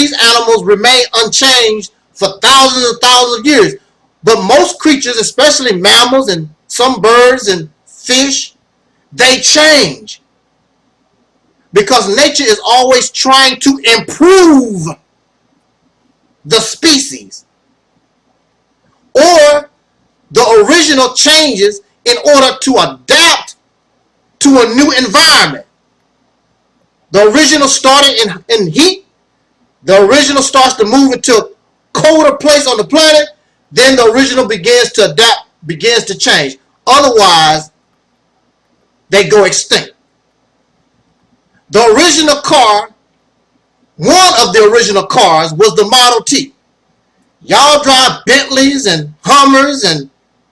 these animals remain unchanged for thousands and thousands of years. But most creatures, especially mammals and some birds and fish, they change. Because nature is always trying to improve the species. Or the original changes in order to adapt to a new environment. The original started in heat. The original starts to move into a colder place on the planet. Then the original begins to adapt, begins to change. Otherwise, they go extinct. The original car, one of the original cars was the Model T. Y'all drive Bentleys and Hummers and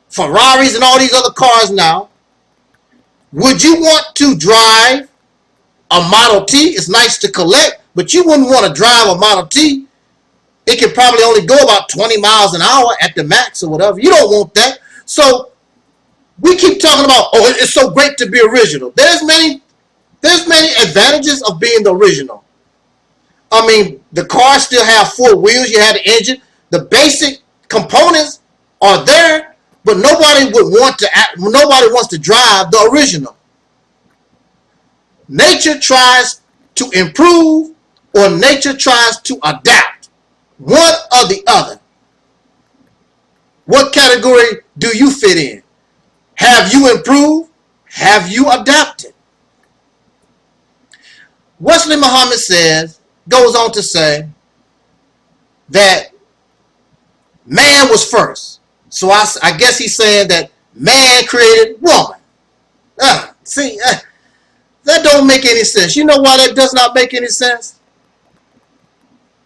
Ferraris and all these other cars now. Would you want to drive a Model T? It's nice to collect, but you wouldn't want to drive a Model T. It could probably only go about 20 miles an hour at the max or whatever. You don't want that. So we keep talking about, oh, it's so great to be original. There's many advantages of being the original. I mean, the cars still have four wheels. You have the engine. The basic components are there, but nobody wants to drive the original. Nature tries to improve, or nature tries to adapt. One or the other. What category do you fit in? Have you improved? Have you adapted? Wesley Muhammad goes on to say that man was first. So I guess he's saying that man created woman. That don't make any sense. You know why that does not make any sense?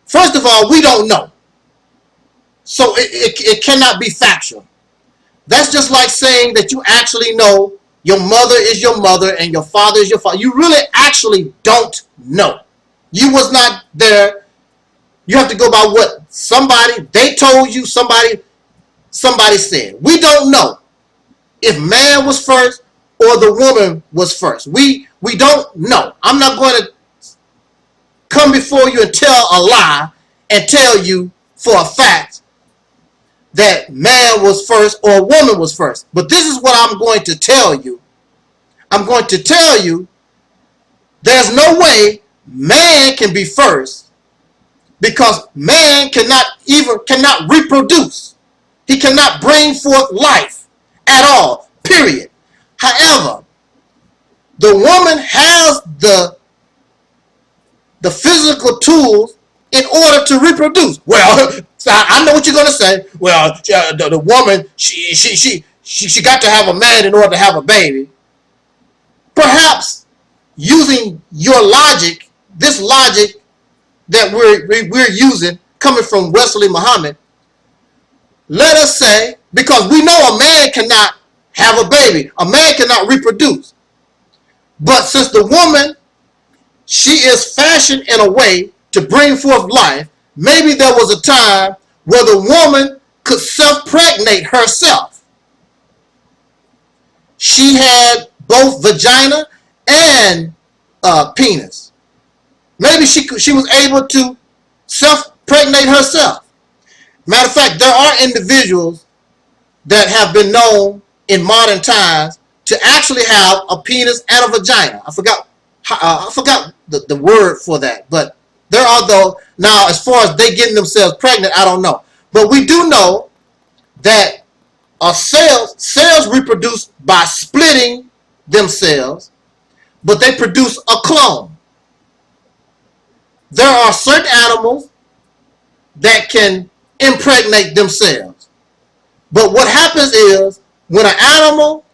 First of all, we don't know. So it cannot be factual. That's just like saying that you actually know your mother is your mother and your father is your father. You really actually don't know. You was not there. You have to go by what they told you, somebody said. We don't know if man was first or the woman was first. We don't know. I'm not going to come before you and tell a lie and tell you for a fact that man was first or woman was first. But this is what I'm going to tell you. I'm going to tell you there's no way man can be first, because man cannot reproduce. He cannot bring forth life at all, period. However, the woman has the physical tools in order to reproduce. Well, I know what you're going to say. Well, the woman, she got to have a man in order to have a baby. Perhaps using your logic, this logic that we're using, coming from Wesley Muhammad, let us say, because we know a man cannot have a baby, a man cannot reproduce. But since the woman, she is fashioned in a way to bring forth life, maybe there was a time where the woman could self-pregnate herself. She had both vagina and penis. Maybe she was able to self-pregnate herself. Matter of fact, there are individuals that have been known in modern times to actually have a penis and a vagina. I forgot the word for that, but there are those. Now, as far as they getting themselves pregnant, I don't know. But we do know that cells reproduce by splitting themselves, but they produce a clone. There are certain animals that can impregnate themselves. But what happens is, when an animal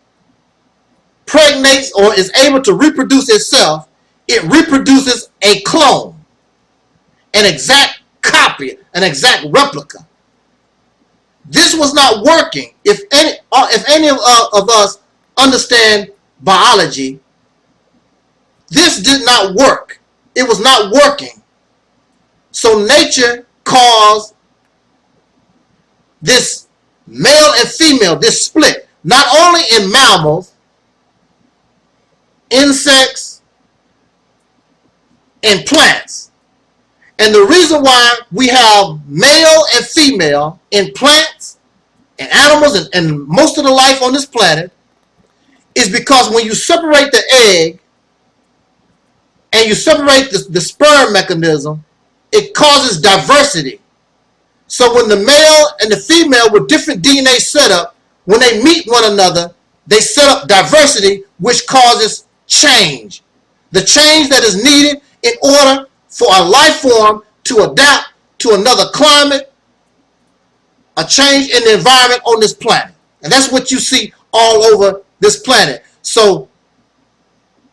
pregnates or is able to reproduce itself, it reproduces a clone, an exact copy, an exact replica. This was not working. If any of us understand biology, this did not work. It was not working. So nature caused this male and female, this split, not only in mammals, insects, and plants. And the reason why we have male and female in plants and animals and most of the life on this planet is because when you separate the egg and you separate the sperm mechanism, it causes diversity. So when the male and the female with different DNA setup, when they meet one another, they set up diversity, which causes change. The change that is needed in order for a life form to adapt to another climate, a change in the environment on this planet. And that's what you see all over this planet. So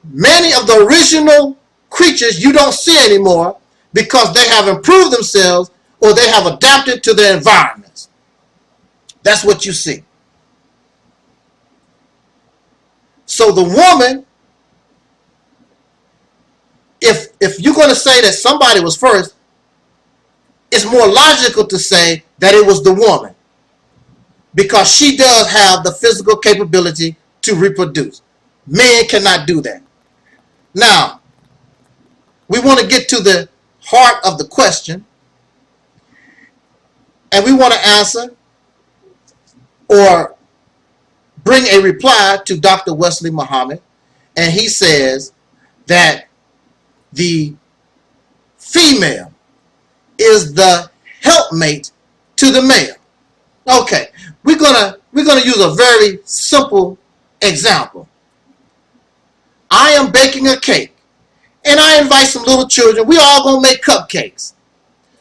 many of the original creatures you don't see anymore because they have improved themselves or they have adapted to their environments. That's what you see. So the woman, if you're going to say that somebody was first, it's more logical to say that it was the woman because she does have the physical capability to reproduce. Men cannot do that. Now, we want to get to the heart of the question, and we want to answer or bring a reply to Dr. Wesley Muhammad, and he says that the female is the helpmate to the male. Okay, we're gonna use a very simple example. I am baking a cake, and I invite some little children. We all gonna make cupcakes.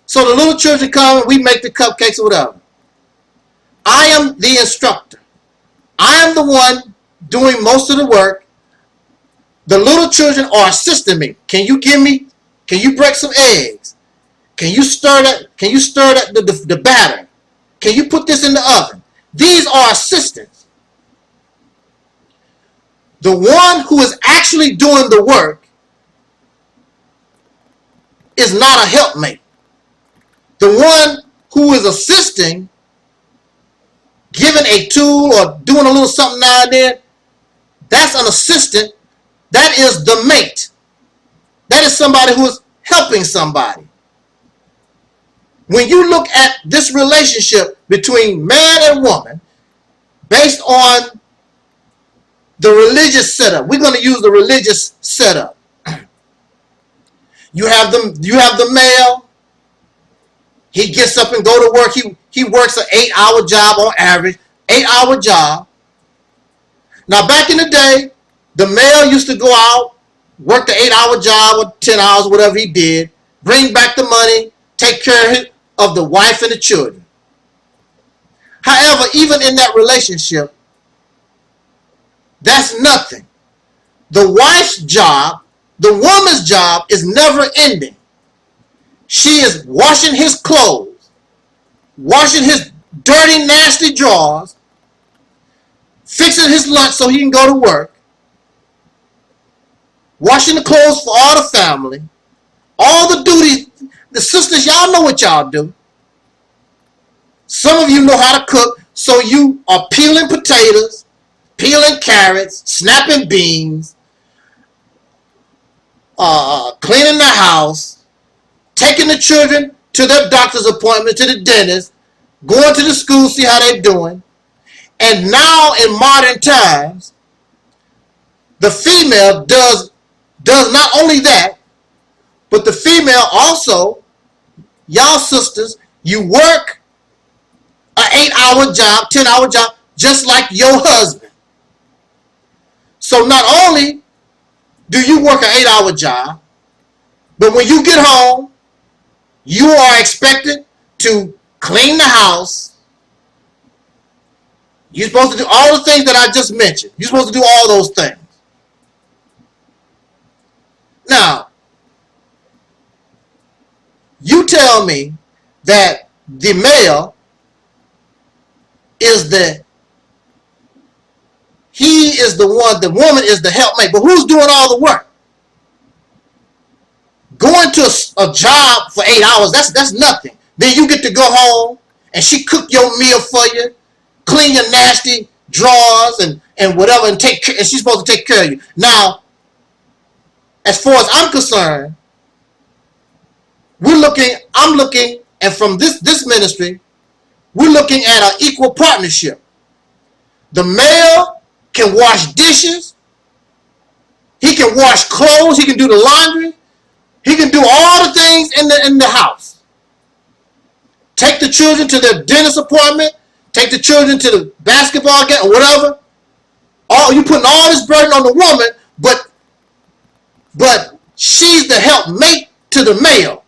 So the little children come and we make the cupcakes or whatever. I am the instructor. I am the one doing most of the work. The little children are assisting me. Can you break some eggs? Can you stir the batter? Can you put this in the oven? These are assistants. The one who is actually doing the work is not a helpmate. The one who is assisting, giving a tool or doing a little something now and then, that's an assistant. That is the mate. That is somebody who is helping somebody. When you look at this relationship between man and woman, based on the religious setup, we're going to use the religious setup. You have the male. He gets up and go to work. He works an 8-hour job on average. 8-hour job. Now back in the day, the male used to go out, work the 8-hour job or 10 hours, whatever he did, bring back the money, take care of the wife and the children. However, even in that relationship, that's nothing. The wife's job, the woman's job is never ending. She is washing his clothes, washing his dirty, nasty drawers, fixing his lunch so he can go to work, washing the clothes for all the family, all the duties. The sisters, y'all know what y'all do. Some of you know how to cook, so you are peeling potatoes, peeling carrots, snapping beans, cleaning the house, taking the children to their doctor's appointment, to the dentist, going to the school, see how they're doing. And now in modern times, the female does not only that, but the female also, y'all sisters, you work an 8-hour job, 10-hour job, just like your husband. So not only do you work an 8-hour job, but when you get home, you are expected to clean the house. You're supposed to do all the things that I just mentioned. You're supposed to do all those things. Now, you tell me that the male is the one, the woman is the helpmate, but who's doing all the work? Going to a job for 8 hours, that's nothing. Then you get to go home and she cook your meal for you, clean your nasty drawers and whatever, and she's supposed to take care of you. Now, as far as I'm concerned, I'm looking, and from this ministry, we're looking at an equal partnership. The male can wash dishes. He can wash clothes. He can do the laundry. He can do all the things in the house. Take the children to their dentist appointment. Take the children to the basketball game or whatever. You putting all this burden on the woman, but she's the helpmate to the male.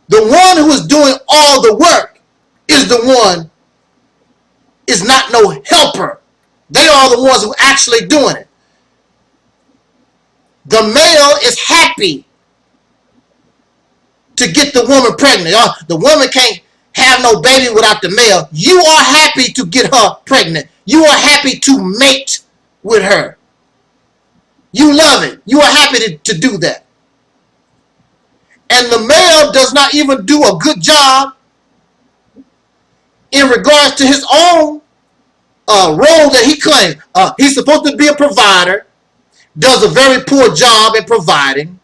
The one who is doing all the work is not no helper. They are the ones who are actually doing it. The male is happy to get the woman pregnant. The woman can't have no baby without the male. You are happy to get her pregnant. You are happy to mate with her. You love it. You are happy to do that. And the male does not even do a good job in regards to his own role that he claims. He's supposed to be a provider, does a very poor job in providing.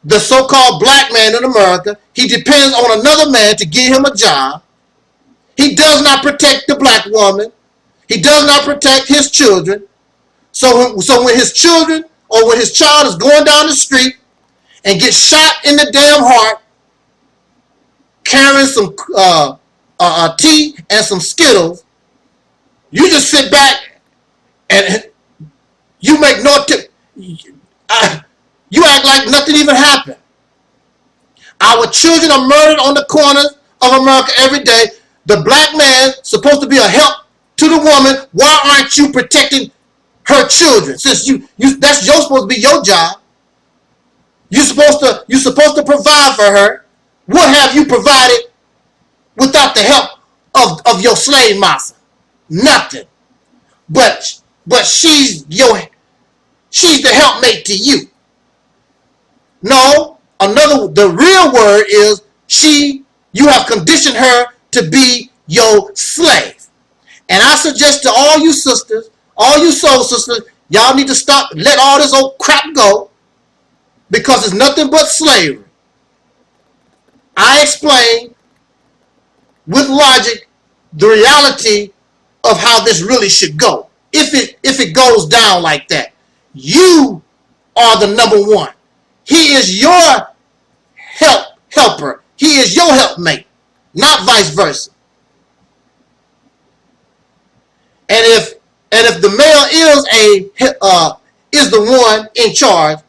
The so-called black man in America, he depends on another man to give him a job. He does not protect the black woman. He does not protect his children. So when his children or when his child is going down the street and gets shot in the damn heart, carrying some tea and some Skittles, you just sit back and you make no tip. You act like nothing even happened. Our children are murdered on the corners of America every day. The black man supposed to be a help to the woman. Why aren't you protecting her children? Since that's supposed to be your job. You're supposed to provide for her. What have you provided without the help of your slave master? Nothing. But she's the helpmate to you. No, the real word is you have conditioned her to be your slave. And I suggest to all you sisters, all you soul sisters, y'all need to stop, let all this old crap go, because it's nothing but slavery. I explain with logic the reality of how this really should go. If it goes down like that, you are the number one. He is your helper. He is your helpmate, not vice versa. And if the male is the one in charge,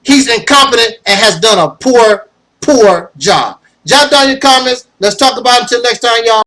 he's incompetent and has done a poor job. Jot down your comments. Let's talk about it until next time, y'all.